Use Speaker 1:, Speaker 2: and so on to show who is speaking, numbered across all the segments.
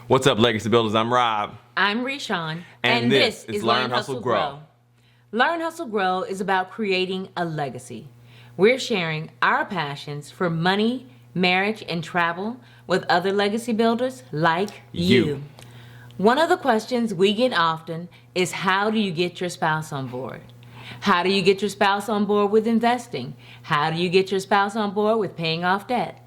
Speaker 1: What's up, Legacy Builders? I'm Rob.
Speaker 2: I'm Reshawn,
Speaker 1: And this is Learn, Hustle, Grow.
Speaker 2: Learn, Hustle, Grow is about creating a legacy. We're sharing our passions for money, marriage, and travel with other legacy builders like you. One of the questions we get often is, how do you get your spouse on board? How do you get your spouse on board with investing? How do you get your spouse on board with paying off debt?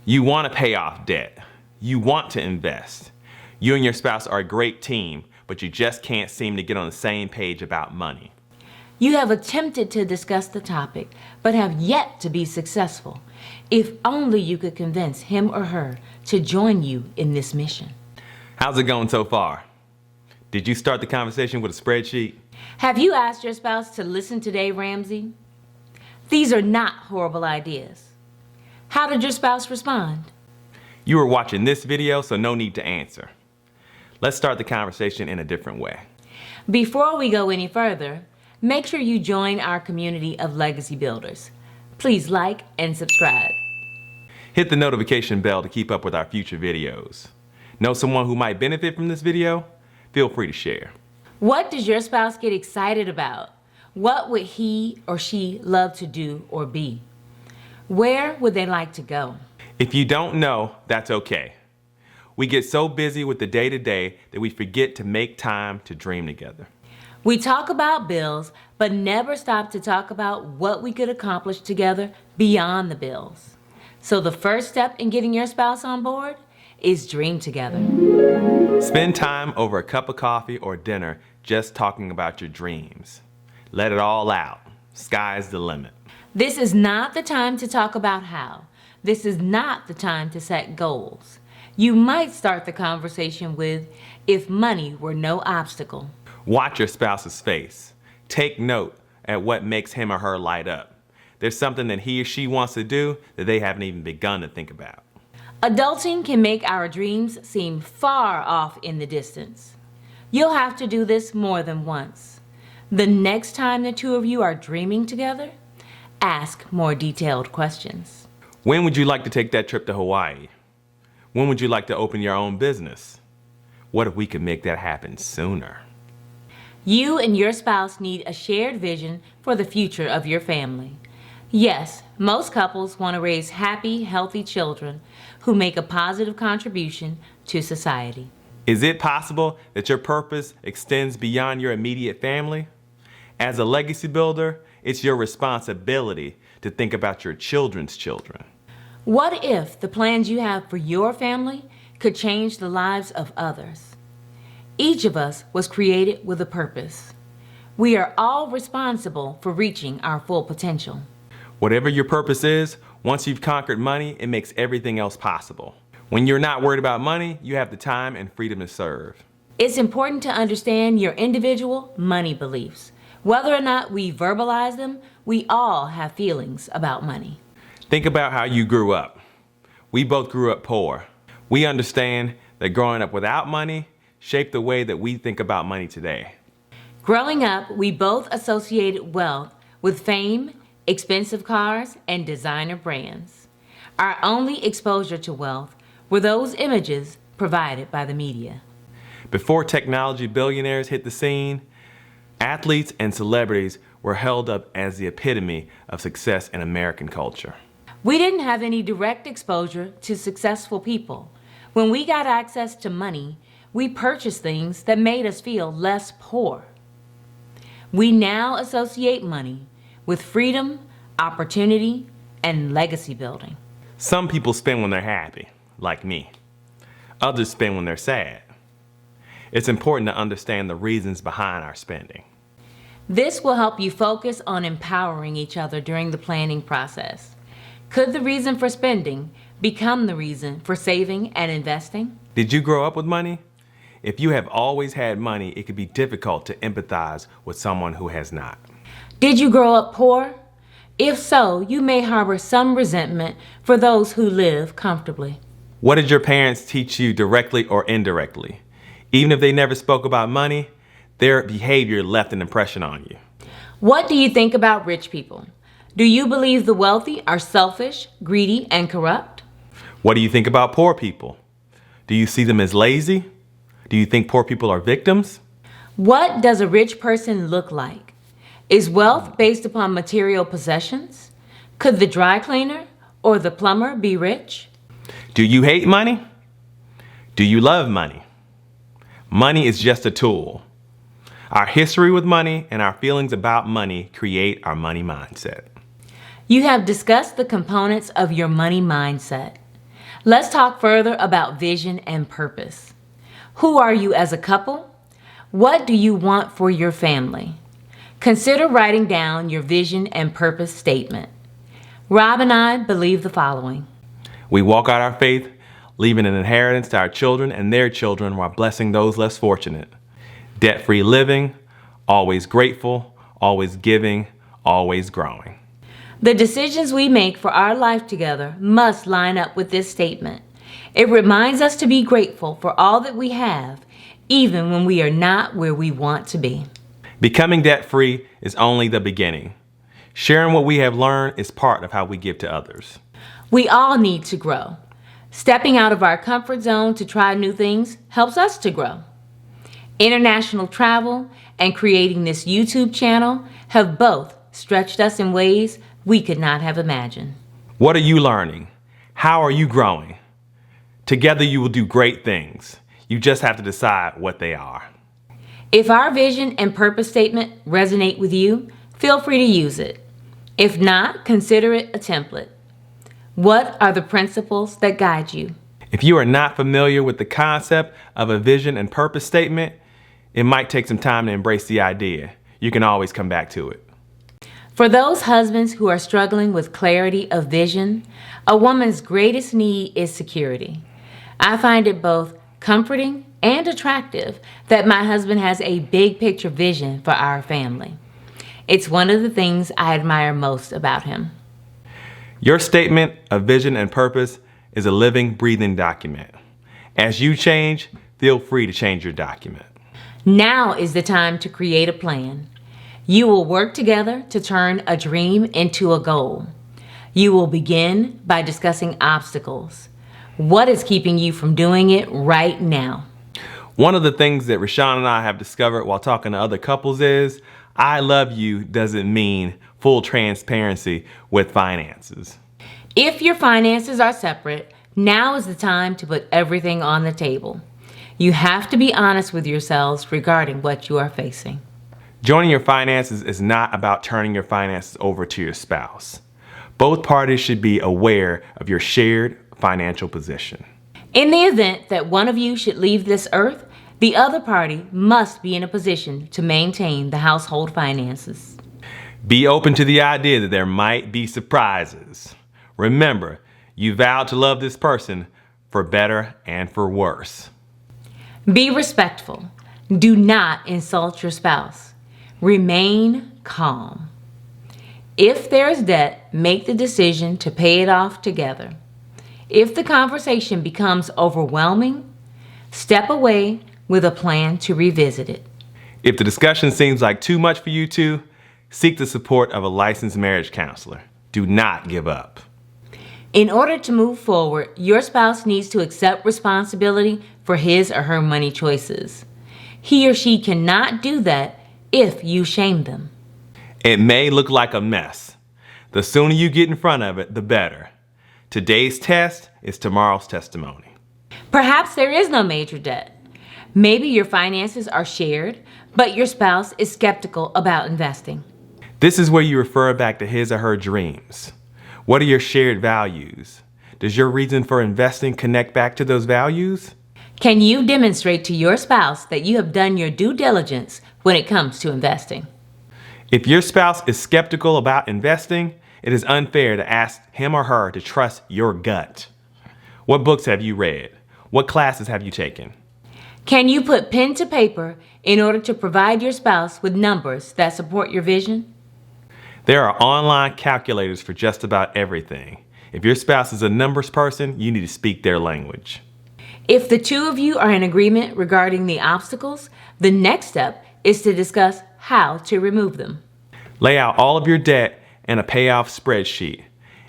Speaker 1: You want to pay off debt. You want to invest. You and your spouse are a great team, but you just can't seem to get on the same page about money.
Speaker 2: You have attempted to discuss the topic, but have yet to be successful. If only you could convince him or her to join you in this mission.
Speaker 1: How's it going so far? Did you start the conversation with a spreadsheet?
Speaker 2: Have you asked your spouse to listen today, Ramsey? These are not horrible ideas. How did your spouse respond?
Speaker 1: You were watching this video, so no need to answer. Let's start the conversation in a different way.
Speaker 2: Before we go any further, make sure you join our community of legacy builders. Please like and subscribe.
Speaker 1: Hit the notification bell to keep up with our future videos. Know someone who might benefit from this video? Feel free to share.
Speaker 2: What does your spouse get excited about? What would he or she love to do or be? Where would they like to go?
Speaker 1: If you don't know, that's okay. We get so busy with the day-to-day that we forget to make time to dream together.
Speaker 2: We talk about bills, but never stop to talk about what we could accomplish together beyond the bills. So the first step in getting your spouse on board is dream together.
Speaker 1: Spend time over a cup of coffee or dinner just talking about your dreams. Let it all out. Sky's the limit.
Speaker 2: This is not the time to talk about how. This is not the time to set goals. You might start the conversation with, if money were no obstacle.
Speaker 1: Watch your spouse's face. Take note at what makes him or her light up. There's something that he or she wants to do that they haven't even begun to think about.
Speaker 2: Adulting can make our dreams seem far off in the distance. You'll have to do this more than once. The next time the two of you are dreaming together, ask more detailed questions.
Speaker 1: When would you like to take that trip to Hawaii? When would you like to open your own business? What if we could make that happen sooner?
Speaker 2: You and your spouse need a shared vision for the future of your family. Yes, most couples want to raise happy, healthy children who make a positive contribution to society.
Speaker 1: Is it possible that your purpose extends beyond your immediate family? As a legacy builder, it's your responsibility to think about your children's children.
Speaker 2: What if the plans you have for your family could change the lives of others? Each of us was created with a purpose. We are all responsible for reaching our full potential.
Speaker 1: Whatever your purpose is, once you've conquered money, it makes everything else possible. When you're not worried about money, you have the time and freedom to serve.
Speaker 2: It's important to understand your individual money beliefs. Whether or not we verbalize them, we all have feelings about money.
Speaker 1: Think about how you grew up. We both grew up poor. We understand that growing up without money shaped the way that we think about money today.
Speaker 2: Growing up, we both associated wealth with fame, expensive cars, and designer brands. Our only exposure to wealth were those images provided by the media.
Speaker 1: Before technology billionaires hit the scene, athletes and celebrities were held up as the epitome of success in American culture.
Speaker 2: We didn't have any direct exposure to successful people. When we got access to money, we purchased things that made us feel less poor. We now associate money with freedom, opportunity, and legacy building.
Speaker 1: Some people spend when they're happy, like me. Others spend when they're sad. It's important to understand the reasons behind our spending.
Speaker 2: This will help you focus on empowering each other during the planning process. Could the reason for spending become the reason for saving and investing?
Speaker 1: Did you grow up with money? If you have always had money, it can be difficult to empathize with someone who has not.
Speaker 2: Did you grow up poor? If so, you may harbor some resentment for those who live comfortably.
Speaker 1: What did your parents teach you directly or indirectly? Even if they never spoke about money, their behavior left an impression on you.
Speaker 2: What do you think about rich people? Do you believe the wealthy are selfish, greedy, and corrupt?
Speaker 1: What do you think about poor people? Do you see them as lazy? Do you think poor people are victims?
Speaker 2: What does a rich person look like? Is wealth based upon material possessions? Could the dry cleaner or the plumber be rich?
Speaker 1: Do you hate money? Do you love money? Money is just a tool. Our history with money and our feelings about money create our money mindset.
Speaker 2: You have discussed the components of your money mindset. Let's talk further about vision and purpose. Who are you as a couple? What do you want for your family? Consider writing down your vision and purpose statement. Rob and I believe the following.
Speaker 1: We walk out our faith, leaving an inheritance to our children and their children while blessing those less fortunate. Debt-free living, always grateful, always giving, always growing.
Speaker 2: The decisions we make for our life together must line up with this statement. It reminds us to be grateful for all that we have, even when we are not where we want to be.
Speaker 1: Becoming debt-free is only the beginning. Sharing what we have learned is part of how we give to others.
Speaker 2: We all need to grow. Stepping out of our comfort zone to try new things helps us to grow. International travel and creating this YouTube channel have both stretched us in ways we could not have imagined.
Speaker 1: What are you learning? How are you growing? Together you will do great things. You just have to decide what they are.
Speaker 2: If our vision and purpose statement resonate with you, feel free to use it. If not, consider it a template. What are the principles that guide you?
Speaker 1: If you are not familiar with the concept of a vision and purpose statement, it might take some time to embrace the idea. You can always come back to it.
Speaker 2: For those husbands who are struggling with clarity of vision, a woman's greatest need is security. I find it both comforting and attractive that my husband has a big picture vision for our family. It's one of the things I admire most about him.
Speaker 1: Your statement of vision and purpose is a living, breathing document. As you change, feel free to change your document.
Speaker 2: Now is the time to create a plan. You will work together to turn a dream into a goal. You will begin by discussing obstacles. What is keeping you from doing it right now?
Speaker 1: One of the things that Rashawn and I have discovered while talking to other couples is I love you doesn't mean full transparency with finances.
Speaker 2: If your finances are separate, now is the time to put everything on the table. You have to be honest with yourselves regarding what you are facing.
Speaker 1: Joining your finances is not about turning your finances over to your spouse. Both parties should be aware of your shared financial position.
Speaker 2: In the event that one of you should leave this earth, the other party must be in a position to maintain the household finances.
Speaker 1: Be open to the idea that there might be surprises. Remember, you vowed to love this person for better and for worse.
Speaker 2: Be respectful. Do not insult your spouse. Remain calm. If there is debt, make the decision to pay it off together. If the conversation becomes overwhelming, step away with a plan to revisit it.
Speaker 1: If the discussion seems like too much for you two, seek the support of a licensed marriage counselor. Do not give up.
Speaker 2: In order to move forward, your spouse needs to accept responsibility for his or her money choices. He or she cannot do that if you shame them.
Speaker 1: It may look like a mess. The sooner you get in front of it, the better. Today's test is tomorrow's testimony.
Speaker 2: Perhaps there is no major debt. Maybe your finances are shared, but your spouse is skeptical about investing.
Speaker 1: This is where you refer back to his or her dreams. What are your shared values? Does your reason for investing connect back to those values?
Speaker 2: Can you demonstrate to your spouse that you have done your due diligence when it comes to investing?
Speaker 1: If your spouse is skeptical about investing, it is unfair to ask him or her to trust your gut. What books have you read? What classes have you taken?
Speaker 2: Can you put pen to paper in order to provide your spouse with numbers that support your vision?
Speaker 1: There are online calculators for just about everything. If your spouse is a numbers person, you need to speak their language.
Speaker 2: If the two of you are in agreement regarding the obstacles, the next step is to discuss how to remove them.
Speaker 1: Lay out all of your debt and a payoff spreadsheet.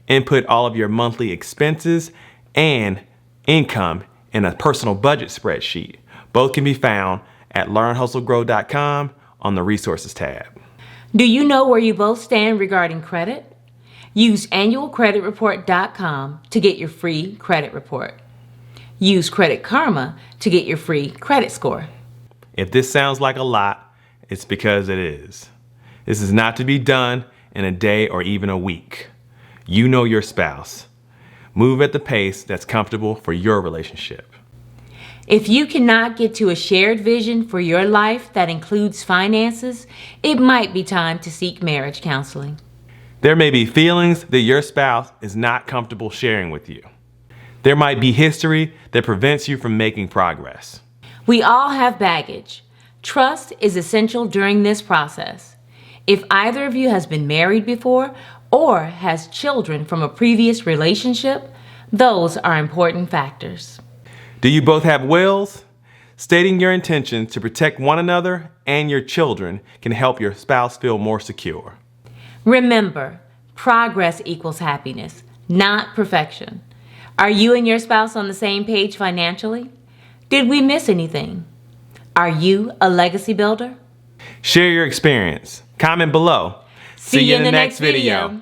Speaker 1: Input all of your monthly expenses and income in a personal budget spreadsheet. Both can be found at learnhustlegrow.com on the resources tab.
Speaker 2: Do you know where you both stand regarding credit? Use annualcreditreport.com to get your free credit report. Use Credit Karma to get your free credit score.
Speaker 1: If this sounds like a lot, it's because it is. This is not to be done in a day or even a week. You know your spouse. Move at the pace that's comfortable for your relationship.
Speaker 2: If you cannot get to a shared vision for your life that includes finances, it might be time to seek marriage counseling.
Speaker 1: There may be feelings that your spouse is not comfortable sharing with you. There might be history that prevents you from making progress.
Speaker 2: We all have baggage. Trust is essential during this process. If either of you has been married before or has children from a previous relationship, those are important factors.
Speaker 1: Do you both have wills? Stating your intention to protect one another and your children can help your spouse feel more secure.
Speaker 2: Remember, progress equals happiness, not perfection. Are you and your spouse on the same page financially? Did we miss anything? Are you a legacy builder?
Speaker 1: Share your experience. Comment below.
Speaker 2: See you in the next video.